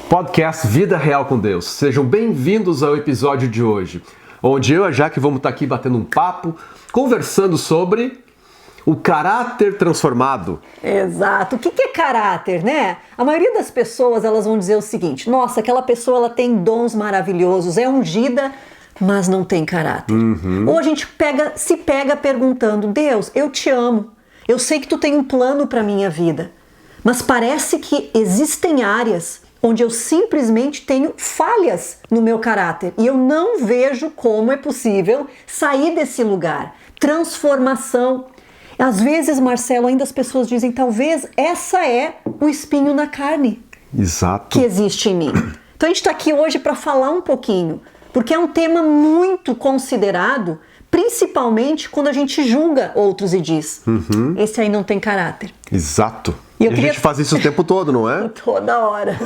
Podcast Vida Real com Deus. Sejam bem-vindos ao episódio de hoje, onde eu e a Jaque vamos estar aqui batendo um papo, conversando sobre o caráter transformado. Exato. O que é caráter, né? A maioria das pessoas, elas vão dizer o seguinte: nossa, aquela pessoa ela tem dons maravilhosos, é ungida, mas não tem caráter. Ou a gente se pega perguntando: Deus, eu te amo, eu sei que tu tem um plano para minha vida, mas parece que existem áreas onde eu simplesmente tenho falhas no meu caráter e eu não vejo como é possível sair desse lugar. Transformação. Às vezes, Marcelo, ainda as pessoas dizem: talvez essa é o espinho na carne. Exato. Que existe em mim. Então a gente está aqui hoje para falar um pouquinho, porque é um tema muito considerado, principalmente quando a gente julga outros e diz: esse aí não tem caráter. Exato. E a gente faz isso o tempo todo, não é? Toda hora.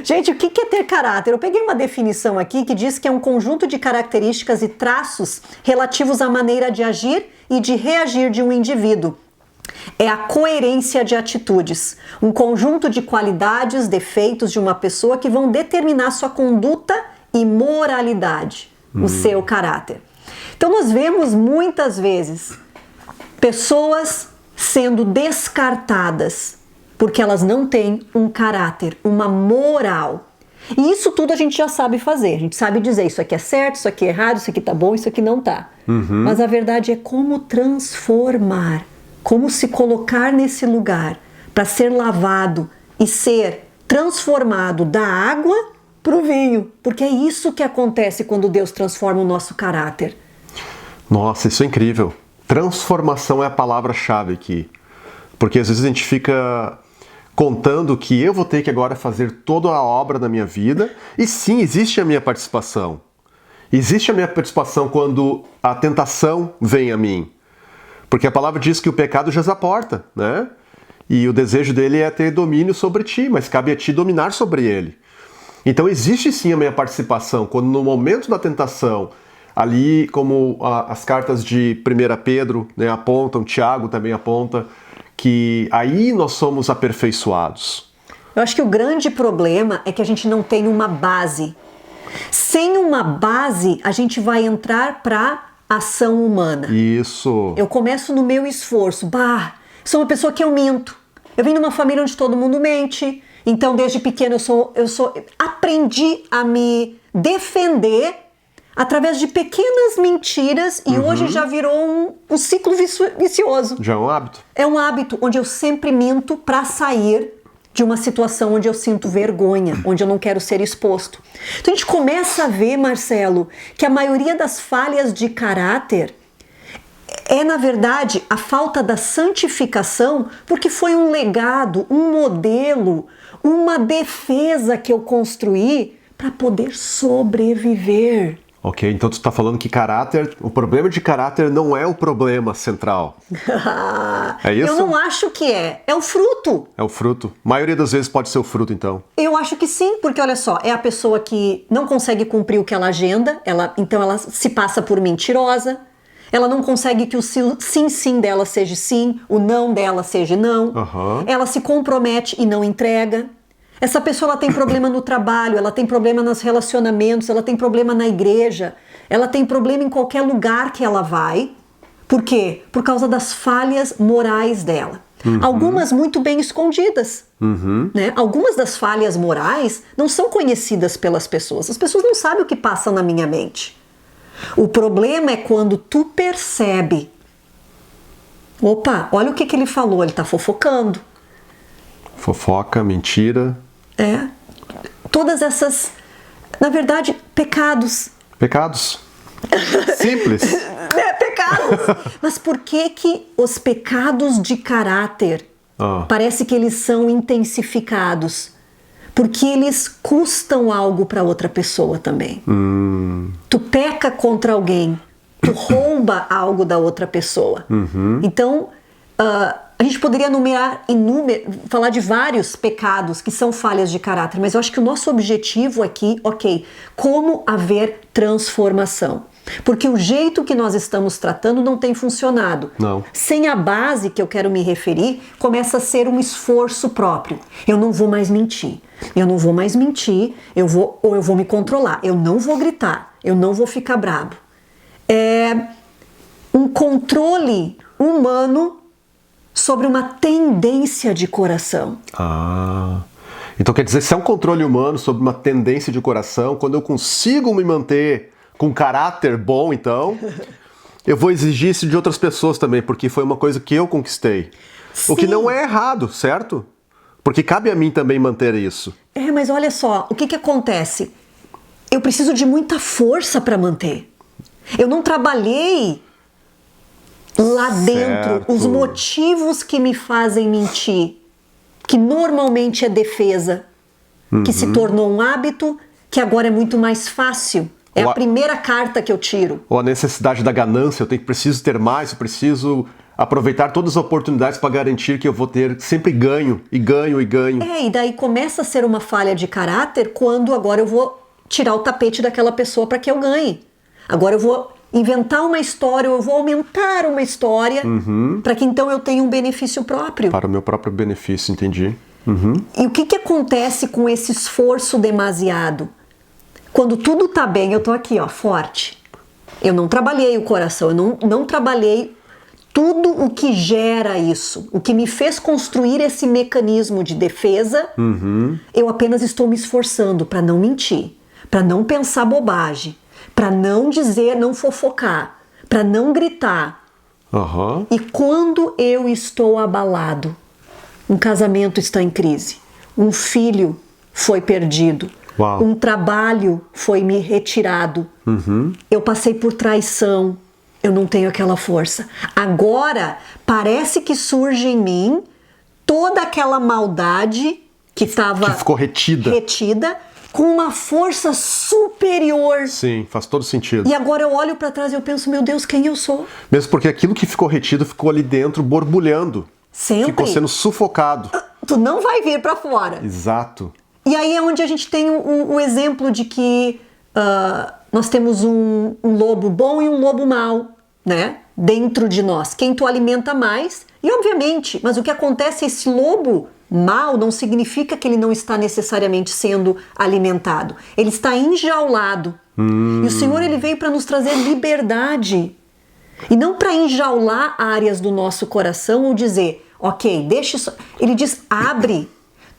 Gente, o que é ter caráter? Eu peguei uma definição aqui que diz que é um conjunto de características e traços relativos à maneira de agir e de reagir de um indivíduo. É a coerência de atitudes, um conjunto de qualidades, defeitos de uma pessoa que vão determinar sua conduta e moralidade, o seu caráter. Então nós vemos muitas vezes pessoas sendo descartadas porque elas não têm um caráter, uma moral. E isso tudo a gente já sabe fazer, a gente sabe dizer: isso aqui é certo, isso aqui é errado, isso aqui tá bom, isso aqui não tá. Mas a verdade é como transformar, como se colocar nesse lugar para ser lavado e ser transformado da água para o vinho, porque é isso que acontece quando Deus transforma o nosso caráter. Nossa, isso é incrível. Transformação é a palavra-chave aqui. Porque às vezes a gente fica contando que eu vou ter que agora fazer toda a obra da minha vida. E sim, existe a minha participação. Existe a minha participação quando a tentação vem a mim. Porque a palavra diz que o pecado jaz à porta, né? E o desejo dele é ter domínio sobre ti, mas cabe a ti dominar sobre ele. Então existe sim a minha participação quando no momento da tentação, ali como as cartas de 1 Pedro, né, apontam, Tiago também aponta, que aí nós somos aperfeiçoados. Eu acho que o grande problema é que a gente não tem uma base. Sem uma base, a gente vai entrar para ação humana. Isso. Eu começo no meu esforço. Sou uma pessoa que eu minto. Eu vim de uma família onde todo mundo mente. Então, desde pequeno, aprendi a me defender através de pequenas mentiras e hoje já virou um ciclo vicioso. Já é um hábito. É um hábito onde eu sempre minto para sair de uma situação onde eu sinto vergonha, onde eu não quero ser exposto. Então a gente começa a ver, Marcelo, que a maioria das falhas de caráter é, na verdade, a falta da santificação, porque foi um legado, um modelo, uma defesa que eu construí para poder sobreviver. Ok, então tu está falando que o problema de caráter não é o problema central. É isso? Eu não acho que é. É o fruto. É o fruto. A maioria das vezes pode ser o fruto, então. Eu acho que sim, porque olha só, é a pessoa que não consegue cumprir o que ela agenda, então ela se passa por mentirosa, ela não consegue que o sim dela seja sim, o não dela seja não, ela se compromete e não entrega. Essa pessoa ela tem problema no trabalho, ela tem problema nos relacionamentos, ela tem problema na igreja, ela tem problema em qualquer lugar que ela vai. Por quê? Por causa das falhas morais dela. Algumas muito bem escondidas. Né? Algumas das falhas morais não são conhecidas pelas pessoas. As pessoas não sabem o que passa na minha mente. O problema é quando tu percebe: opa, olha o que ele falou, ele está fofocando. Fofoca, mentira. Todas essas, na verdade, pecados. Pecados. Simples. Pecados. Mas por que os pecados de caráter parece que eles são intensificados? Porque eles custam algo para outra pessoa também. Tu peca contra alguém, tu rouba algo da outra pessoa. Então, a gente poderia falar de vários pecados que são falhas de caráter, mas eu acho que o nosso objetivo aqui, como haver transformação. Porque o jeito que nós estamos tratando não tem funcionado. Não. Sem a base que eu quero me referir, começa a ser um esforço próprio. Eu não vou mais mentir. Eu não vou mais mentir, eu vou me controlar. Eu não vou gritar, eu não vou ficar brabo. É um controle humano sobre uma tendência de coração. Então quer dizer, se é um controle humano sobre uma tendência de coração, quando eu consigo me manter com caráter bom, então, eu vou exigir isso de outras pessoas também, porque foi uma coisa que eu conquistei. Sim. O que não é errado, certo? Porque cabe a mim também manter isso. Mas olha só, o que acontece? Eu preciso de muita força para manter. Eu não trabalhei lá dentro os motivos que me fazem mentir, que normalmente é defesa, que se tornou um hábito, que agora é muito mais fácil. É a primeira carta que eu tiro. Ou a necessidade da ganância, preciso ter mais, eu preciso aproveitar todas as oportunidades para garantir que eu vou ter sempre ganho, e ganho, e ganho. E daí começa a ser uma falha de caráter quando agora eu vou tirar o tapete daquela pessoa para que eu ganhe. Agora eu vou inventar uma história, eu vou aumentar uma história para que então eu tenha um benefício próprio. Para o meu próprio benefício, entendi. E o que acontece com esse esforço demasiado? Quando tudo tá bem, eu tô aqui, ó, forte. Eu não trabalhei o coração, eu não trabalhei tudo o que gera isso, o que me fez construir esse mecanismo de defesa. Eu apenas estou me esforçando para não mentir, para não pensar bobagem, para não dizer, não fofocar, para não gritar. E quando eu estou abalado, um casamento está em crise, um filho foi perdido, um trabalho foi me retirado, eu passei por traição, eu não tenho aquela força. Agora parece que surge em mim toda aquela maldade que ficou retida com uma força superior. Sim, faz todo sentido. E agora eu olho para trás e eu penso, meu Deus, quem eu sou? Mesmo porque aquilo que ficou retido ficou ali dentro borbulhando. Sempre. Ficou sendo sufocado. Tu não vai vir para fora. Exato. E aí é onde a gente tem o exemplo de que nós temos um lobo bom e um lobo mau, né? Dentro de nós. Quem tu alimenta mais, e obviamente, mas o que acontece é esse lobo mau não significa que ele não está necessariamente sendo alimentado. Ele está enjaulado. E o Senhor, ele veio para nos trazer liberdade. E não para enjaular áreas do nosso coração ou dizer, ok, deixa isso. Ele diz, abre.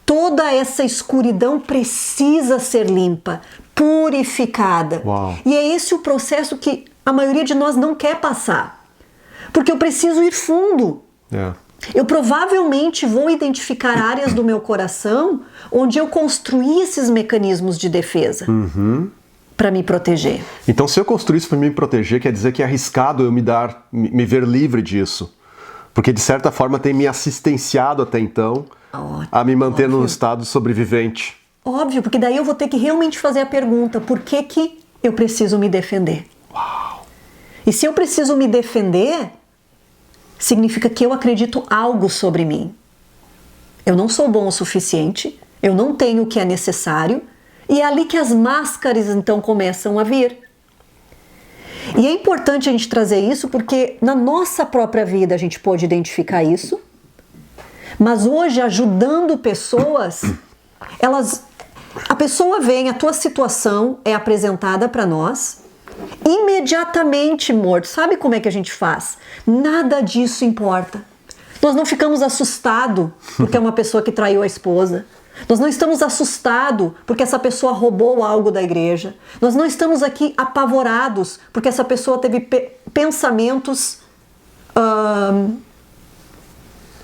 Toda essa escuridão precisa ser limpa, purificada. E é esse o processo que a maioria de nós não quer passar. Porque eu preciso ir fundo. Eu provavelmente vou identificar áreas do meu coração onde eu construí esses mecanismos de defesa para me proteger. Então, se eu construir isso para me proteger, quer dizer que é arriscado eu me ver livre disso. Porque, de certa forma, tem me assistenciado até então a me manter num estado sobrevivente. Óbvio, porque daí eu vou ter que realmente fazer a pergunta, por que eu preciso me defender? E se eu preciso me defender, significa que eu acredito algo sobre mim. Eu não sou bom o suficiente, eu não tenho o que é necessário, e é ali que as máscaras então começam a vir. E é importante a gente trazer isso porque na nossa própria vida a gente pode identificar isso, mas hoje ajudando pessoas, a pessoa vem, a tua situação é apresentada para nós, imediatamente morto. Sabe como é que a gente faz? Nada disso importa. Nós não ficamos assustados porque é uma pessoa que traiu a esposa. Nós não estamos assustados porque essa pessoa roubou algo da igreja. Nós não estamos aqui apavorados porque essa pessoa teve pensamentos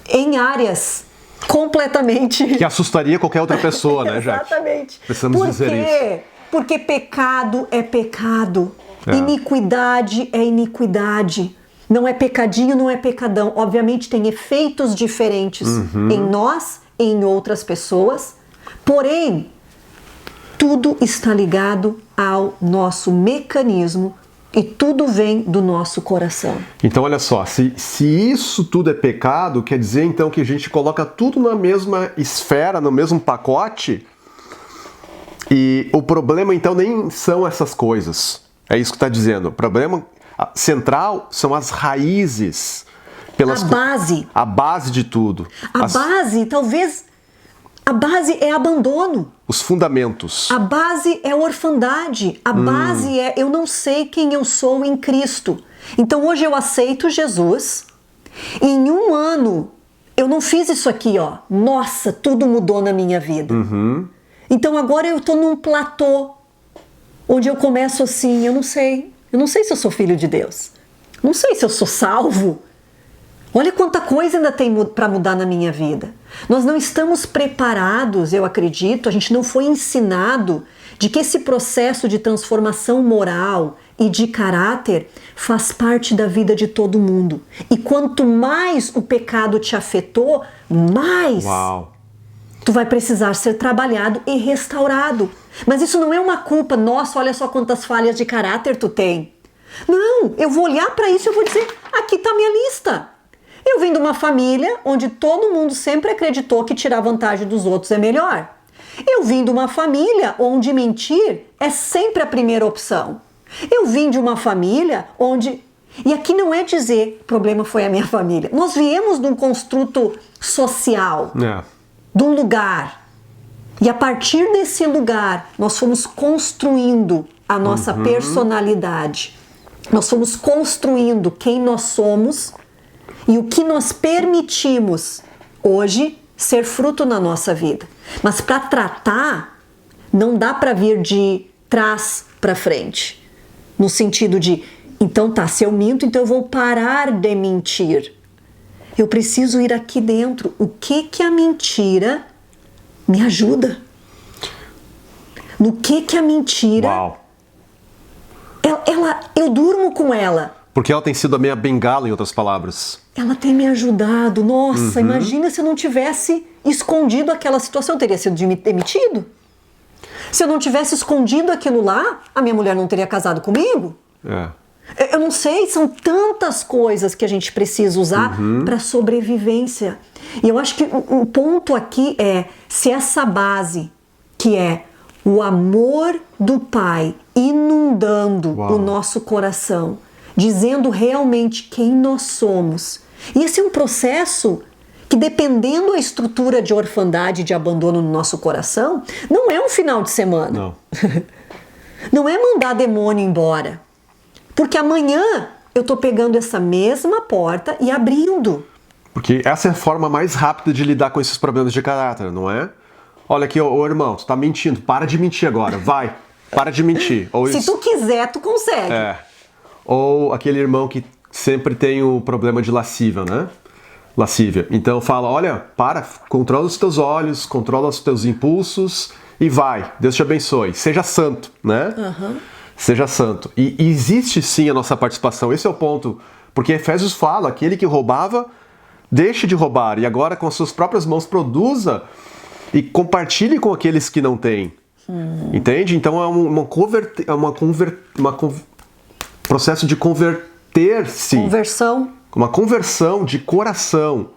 em áreas completamente... Que assustaria qualquer outra pessoa, né, Jaque? Exatamente. Precisamos dizer isso. Porque pecado é pecado. Iniquidade é iniquidade. Não é pecadinho, não é pecadão. Obviamente tem efeitos diferentes em nós e em outras pessoas. Porém, tudo está ligado ao nosso mecanismo e tudo vem do nosso coração. Então, olha só, se isso tudo é pecado, quer dizer então que a gente coloca tudo na mesma esfera, no mesmo pacote, e o problema então nem são essas coisas. É isso que está dizendo. O problema central são as raízes. A base. A base de tudo. Base, talvez... A base é abandono. Os fundamentos. A base é orfandade. A base é eu não sei quem eu sou em Cristo. Então hoje eu aceito Jesus. E em um ano eu não fiz isso aqui, ó. Nossa, tudo mudou na minha vida. Então agora eu estou num platô onde eu começo assim, eu não sei se eu sou filho de Deus. Não sei se eu sou salvo. Olha quanta coisa ainda tem para mudar na minha vida. Nós não estamos preparados, eu acredito, a gente não foi ensinado de que esse processo de transformação moral e de caráter faz parte da vida de todo mundo. E quanto mais o pecado te afetou, mais tu vai precisar ser trabalhado e restaurado. Mas isso não é uma culpa, nossa, olha só quantas falhas de caráter tu tem. Não, eu vou olhar para isso e eu vou dizer, aqui está a minha lista. Eu vim de uma família onde todo mundo sempre acreditou que tirar vantagem dos outros é melhor. Eu vim de uma família onde mentir é sempre a primeira opção. Eu vim de uma família onde... E aqui não é dizer o problema foi a minha família. Nós viemos de um construto social, de um lugar. E a partir desse lugar, nós fomos construindo a nossa personalidade. Nós fomos construindo quem nós somos e o que nós permitimos hoje ser fruto na nossa vida. Mas para tratar, não dá para vir de trás para frente. No sentido de, então tá, se eu minto, então eu vou parar de mentir. Eu preciso ir aqui dentro. O que a mentira me ajuda? No que a mentira... eu durmo com ela. Porque ela tem sido a minha bengala, em outras palavras. Ela tem me ajudado. Nossa, imagina se eu não tivesse escondido aquela situação. Eu teria sido demitido. Se eu não tivesse escondido aquilo lá, a minha mulher não teria casado comigo. Eu não sei, são tantas coisas que a gente precisa usar para sobrevivência. E eu acho que o ponto aqui é, se essa base, que é o amor do Pai inundando o nosso coração, dizendo realmente quem nós somos. E esse é um processo que, dependendo da estrutura de orfandade, de abandono no nosso coração, não é um final de semana. Não. Não é mandar demônio embora. Porque amanhã eu estou pegando essa mesma porta e abrindo. Porque essa é a forma mais rápida de lidar com esses problemas de caráter, não é? Olha aqui, ô irmão, tu tá mentindo, para de mentir agora, vai, para de mentir. Ou se tu quiser, tu consegue. Ou aquele irmão que sempre tem o problema de lascívia, né? Lascívia. Então fala, olha, controla os teus olhos, controla os teus impulsos e vai, Deus te abençoe, seja santo, né? Seja santo. E existe sim a nossa participação, esse é o ponto, porque Efésios fala, aquele que roubava, deixe de roubar, e agora com as suas próprias mãos produza e compartilhe com aqueles que não têm. Entende? Então é processo de converter-se. Uma conversão de coração,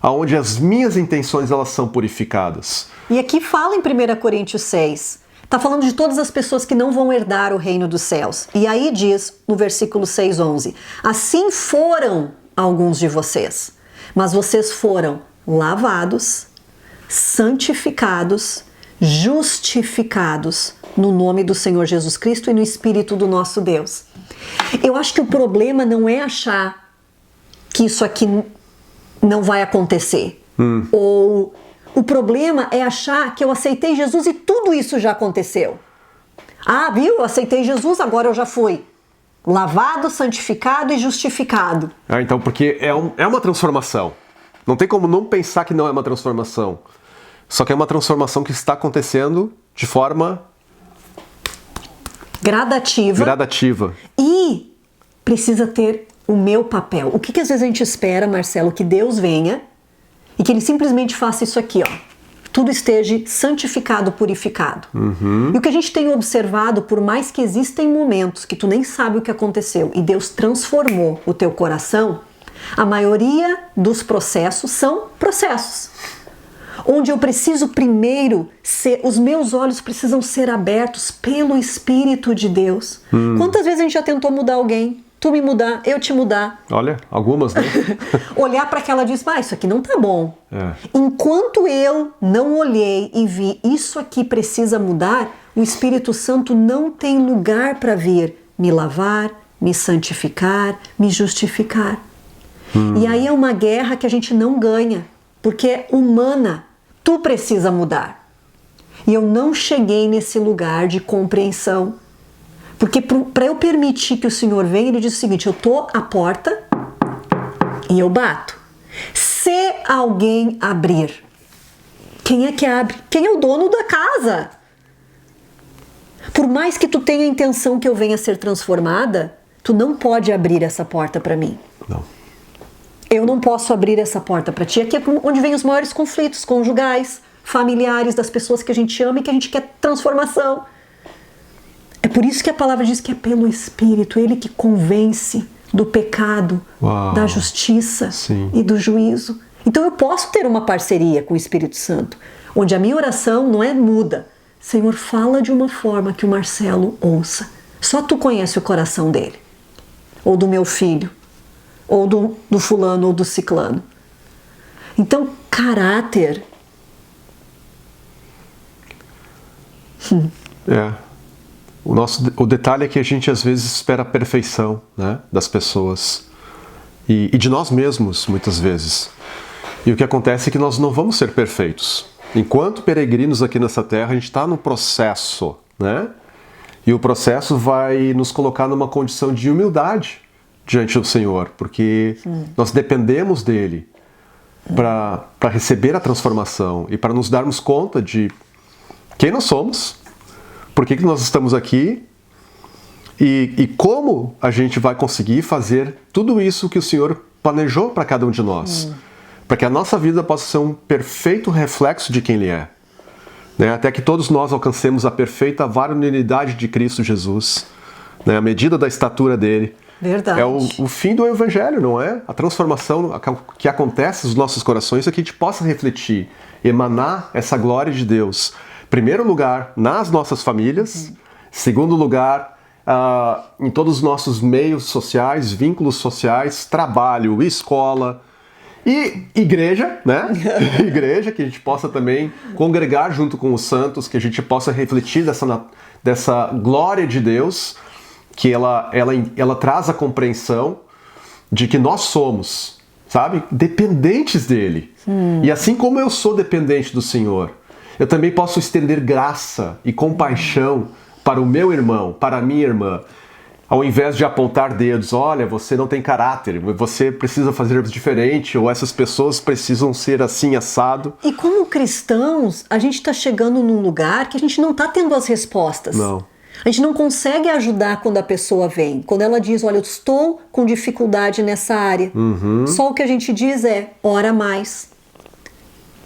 onde as minhas intenções elas são purificadas. E aqui fala em 1 Coríntios 6, está falando de todas as pessoas que não vão herdar o reino dos céus. E aí diz no versículo 6:11, assim foram alguns de vocês, mas vocês foram lavados, santificados, justificados no nome do Senhor Jesus Cristo e no Espírito do nosso Deus. Eu acho que o problema não é achar que isso aqui não vai acontecer. Ou o problema é achar que eu aceitei Jesus e tudo isso já aconteceu. Ah, viu? Eu aceitei Jesus, agora eu já fui lavado, santificado e justificado. Então, porque é uma transformação. Não tem como não pensar que não é uma transformação. Só que é uma transformação que está acontecendo de forma gradativa. E precisa ter o meu papel. O que às vezes a gente espera, Marcelo, que Deus venha e que Ele simplesmente faça isso aqui, ó. Tudo esteja santificado, purificado. E o que a gente tem observado, por mais que existem momentos que tu nem sabe o que aconteceu e Deus transformou o teu coração, a maioria dos processos são processos. onde eu preciso primeiro os meus olhos precisam ser abertos pelo Espírito de Deus. Quantas vezes a gente já tentou mudar alguém? Tu me mudar, eu te mudar. Olha, algumas, né? Olhar para aquela e dizer, isso aqui não tá bom. Enquanto eu não olhei e vi, isso aqui precisa mudar, o Espírito Santo não tem lugar para vir me lavar, me santificar, me justificar. E aí é uma guerra que a gente não ganha, porque é humana. Tu precisa mudar. E eu não cheguei nesse lugar de compreensão. Porque para eu permitir que o Senhor venha, ele diz o seguinte, eu tô à porta e eu bato. Se alguém abrir, quem é que abre? Quem é o dono da casa? Por mais que tu tenha a intenção que eu venha a ser transformada, tu não pode abrir essa porta para mim. Não. Eu não posso abrir essa porta para ti. Aqui é onde vem os maiores conflitos conjugais, familiares, das pessoas que a gente ama e que a gente quer transformação. É por isso que a palavra diz que é pelo Espírito, ele que convence do pecado, da justiça e do juízo. Então eu posso ter uma parceria com o Espírito Santo, onde a minha oração não é muda. Senhor, fala de uma forma que o Marcelo ouça. Só tu conhece o coração dele, ou do meu filho, ou do fulano ou do ciclano. Então, caráter. O detalhe é que a gente às vezes espera a perfeição, né, das pessoas e de nós mesmos, muitas vezes. E o que acontece é que nós não vamos ser perfeitos. Enquanto peregrinos aqui nessa terra, a gente está no processo, né? E o processo vai nos colocar numa condição de humildade diante do Senhor, porque nós dependemos dele para receber a transformação e para nos darmos conta de quem nós somos, por que nós estamos aqui e como a gente vai conseguir fazer tudo isso que o Senhor planejou para cada um de nós. Para que a nossa vida possa ser um perfeito reflexo de quem Ele é. Né? Até que todos nós alcancemos a perfeita varonilidade de Cristo Jesus, né? A medida da estatura dele. Verdade. É o fim do Evangelho, não é? A transformação que acontece nos nossos corações é que a gente possa refletir, emanar essa glória de Deus. Primeiro lugar, nas nossas famílias. Segundo lugar, em todos os nossos meios sociais, vínculos sociais, trabalho, escola. E igreja, né? Igreja, que a gente possa também congregar junto com os santos, que a gente possa refletir dessa glória de Deus, que ela traz a compreensão de que nós somos, sabe, dependentes dele. E assim como eu sou dependente do Senhor, eu também posso estender graça e compaixão para o meu irmão, para a minha irmã. Ao invés de apontar dedos, olha, você não tem caráter, você precisa fazer diferente, ou essas pessoas precisam ser assim, assado. E como cristãos, a gente está chegando num lugar que a gente não está tendo as respostas. Não. A gente não consegue ajudar quando a pessoa vem. Quando ela diz, olha, eu estou com dificuldade nessa área. Só o que a gente diz é, ora mais.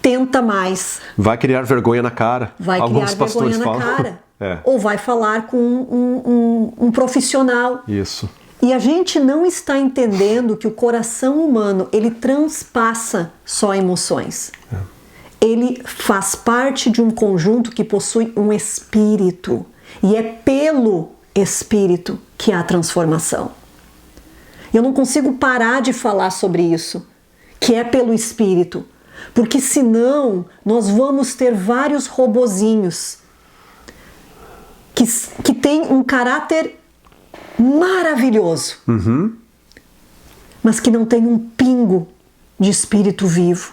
Tenta mais. Vai criar vergonha na cara. Vai Alguns criar vergonha na cara. Ou vai falar com um profissional. Isso. E a gente não está entendendo que o coração humano, ele transpassa só emoções. Ele faz parte de um conjunto que possui um espírito. E é pelo espírito que há transformação. Eu não consigo parar de falar sobre isso, que é pelo espírito. Porque senão nós vamos ter vários robozinhos que tem um caráter maravilhoso, mas que não tem um pingo de espírito vivo,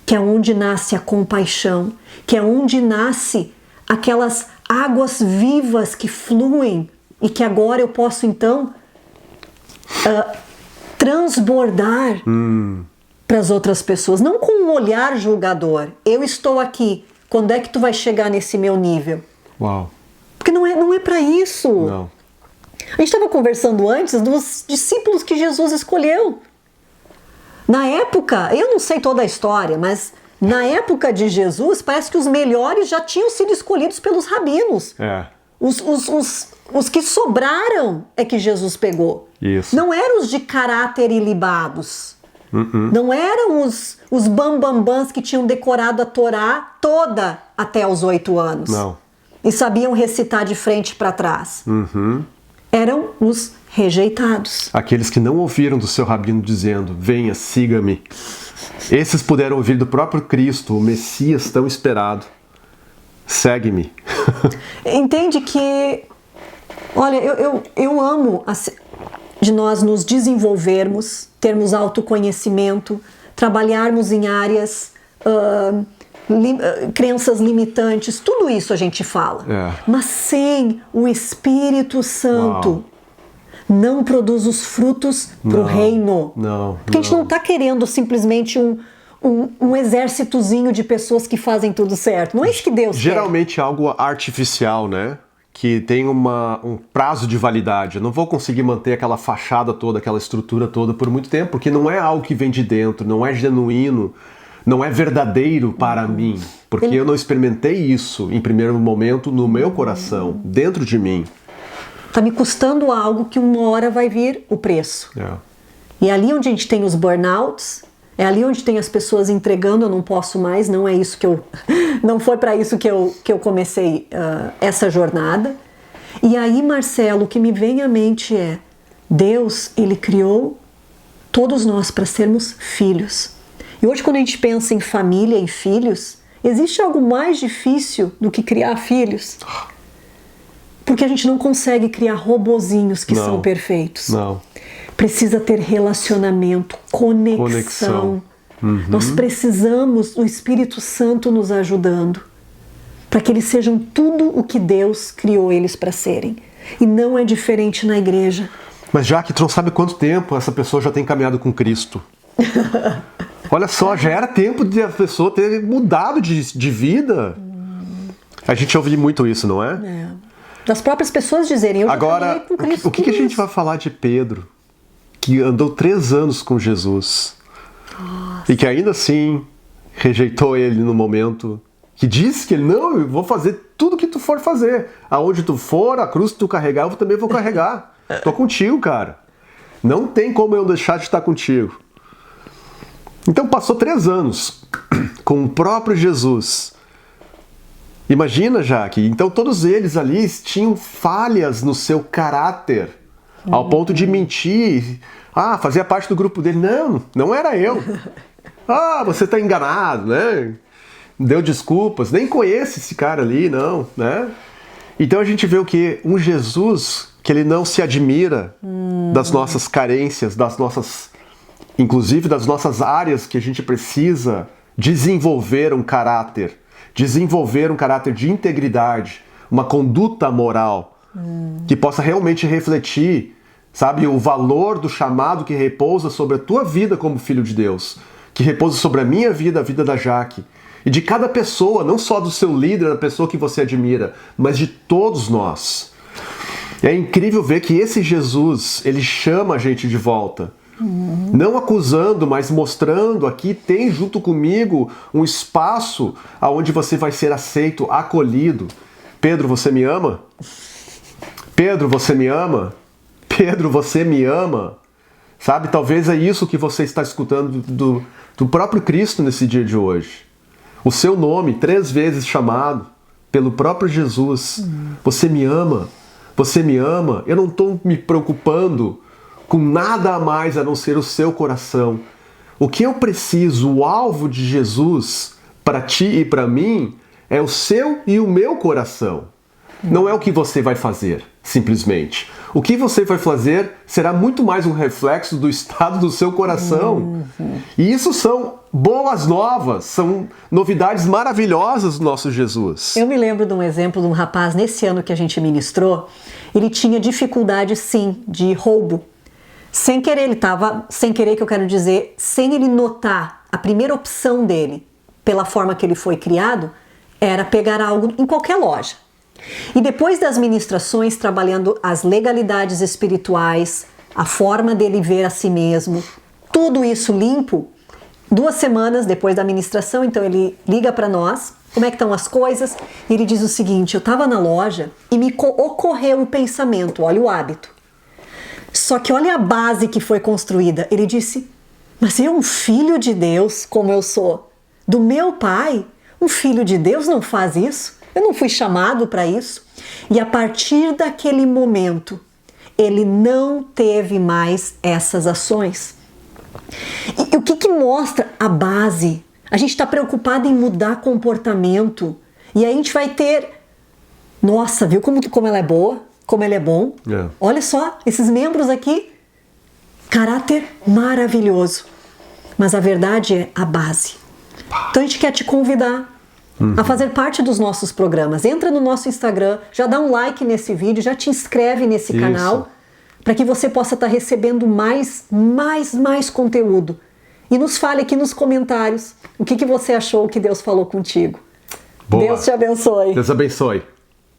que é onde nasce a compaixão, que é onde nasce aquelas águas vivas que fluem e que agora eu posso então transbordar para as outras pessoas, não com um olhar julgador. Eu estou aqui, quando é que tu vai chegar nesse meu nível? Uau. Porque não é para isso. Não. A gente estava conversando antes dos discípulos que Jesus escolheu. Na época, eu não sei toda a história, mas na época de Jesus, parece que os melhores já tinham sido escolhidos pelos rabinos. Os que sobraram é que Jesus pegou. Isso. Não eram os de caráter ilibados. Não eram os bambambãs que tinham decorado a Torá toda até os 8 anos. Não. E sabiam recitar de frente para trás. Eram os rejeitados. Aqueles que não ouviram do seu rabino dizendo, venha, siga-me. Esses puderam ouvir do próprio Cristo, o Messias tão esperado. Segue-me. Entende que, olha, eu amo de nós nos desenvolvermos, termos autoconhecimento, trabalharmos em áreas, crenças limitantes, tudo isso a gente fala. Mas sem o Espírito Santo, não produz os frutos para o reino. Porque a gente não está querendo simplesmente um exércitozinho de pessoas que fazem tudo certo. Não é isso que Deus quer. Geralmente é algo artificial, né? Que tem um prazo de validade. Eu não vou conseguir manter aquela fachada toda, aquela estrutura toda por muito tempo, porque não é algo que vem de dentro, não é genuíno, não é verdadeiro para mim. Porque eu não experimentei isso em primeiro momento no meu coração, dentro de mim. Está me custando algo que uma hora vai vir o preço. E é ali onde a gente tem os burnouts, é ali onde tem as pessoas entregando, eu não posso mais, não é isso que eu... Não foi para isso que eu comecei essa jornada. E aí, Marcelo, o que me vem à mente é, Deus, Ele criou todos nós para sermos filhos. E hoje, quando a gente pensa em família e filhos, existe algo mais difícil do que criar filhos? Porque a gente não consegue criar robozinhos que são perfeitos. Não. Precisa ter relacionamento, conexão. Nós precisamos do Espírito Santo nos ajudando para que eles sejam tudo o que Deus criou eles para serem. E não é diferente na igreja. Mas Jaque, tu não sabe quanto tempo essa pessoa já tem caminhado com Cristo. Olha só, já era tempo de a pessoa ter mudado de vida. A gente ouve muito isso, não é? Das próprias pessoas dizerem, eu já Agora, com Cristo. O que a gente vai falar de Pedro, que andou 3 anos com Jesus, e que ainda assim rejeitou ele no momento, que disse que ele, não, eu vou fazer tudo que tu for fazer. Aonde tu for, a cruz que tu carregar, eu também vou carregar. Tô contigo, cara. Não tem como eu deixar de estar contigo. Então passou 3 anos com o próprio Jesus. Imagina, Jaque, então todos eles ali tinham falhas no seu caráter, ao ponto de mentir. Fazia parte do grupo dele. Não era eu. Você está enganado, né? Deu desculpas, nem conhece esse cara ali, não, né? Então a gente vê o quê? Um Jesus que ele não se admira das nossas carências, inclusive das nossas áreas que a gente precisa desenvolver um caráter de integridade, uma conduta moral, que possa realmente refletir, sabe, o valor do chamado que repousa sobre a tua vida como filho de Deus, que repousa sobre a minha vida, a vida da Jaque, e de cada pessoa, não só do seu líder, da pessoa que você admira, mas de todos nós. É incrível ver que esse Jesus, ele chama a gente de volta. Não acusando, mas mostrando aqui, tem junto comigo um espaço onde você vai ser aceito, acolhido. Pedro, você me ama? Pedro, você me ama? Pedro, você me ama? Sabe, talvez é isso que você está escutando do próprio Cristo nesse dia de hoje. O seu nome, 3 vezes chamado pelo próprio Jesus. Você me ama? Você me ama? Eu não estou me preocupando com nada a mais a não ser o seu coração. O que eu preciso, o alvo de Jesus para ti e para mim, é o seu e o meu coração. Não é o que você vai fazer, simplesmente. O que você vai fazer será muito mais um reflexo do estado do seu coração. E isso são boas novas, são novidades maravilhosas do nosso Jesus. Eu me lembro de um exemplo de um rapaz, nesse ano que a gente ministrou, ele tinha dificuldade, sim, de roubo. Sem querer, ele estava, sem querer que eu quero dizer, sem ele notar, a primeira opção dele, pela forma que ele foi criado, era pegar algo em qualquer loja. E depois das ministrações, trabalhando as legalidades espirituais, a forma dele ver a si mesmo, tudo isso limpo, 2 semanas depois da ministração, então ele liga para nós, como é que estão as coisas, e ele diz o seguinte, eu estava na loja e me ocorreu o pensamento, olha o hábito. Só que olha a base que foi construída. Ele disse, Mas eu, um filho de Deus, como eu sou, do meu pai, um filho de Deus não faz isso. Eu não fui chamado para isso. E a partir daquele momento, ele não teve mais essas ações. E o que mostra a base? A gente está preocupado em mudar comportamento. E aí a gente vai ter... Nossa, viu como ela é boa? Como ele é bom? É. Olha só, esses membros aqui, caráter maravilhoso. Mas a verdade é a base. Então a gente quer te convidar a fazer parte dos nossos programas. Entra no nosso Instagram, já dá um like nesse vídeo, já te inscreve nesse canal, para que você possa estar recebendo mais conteúdo. E nos fale aqui nos comentários o que você achou que Deus falou contigo. Boa. Deus te abençoe. Deus abençoe.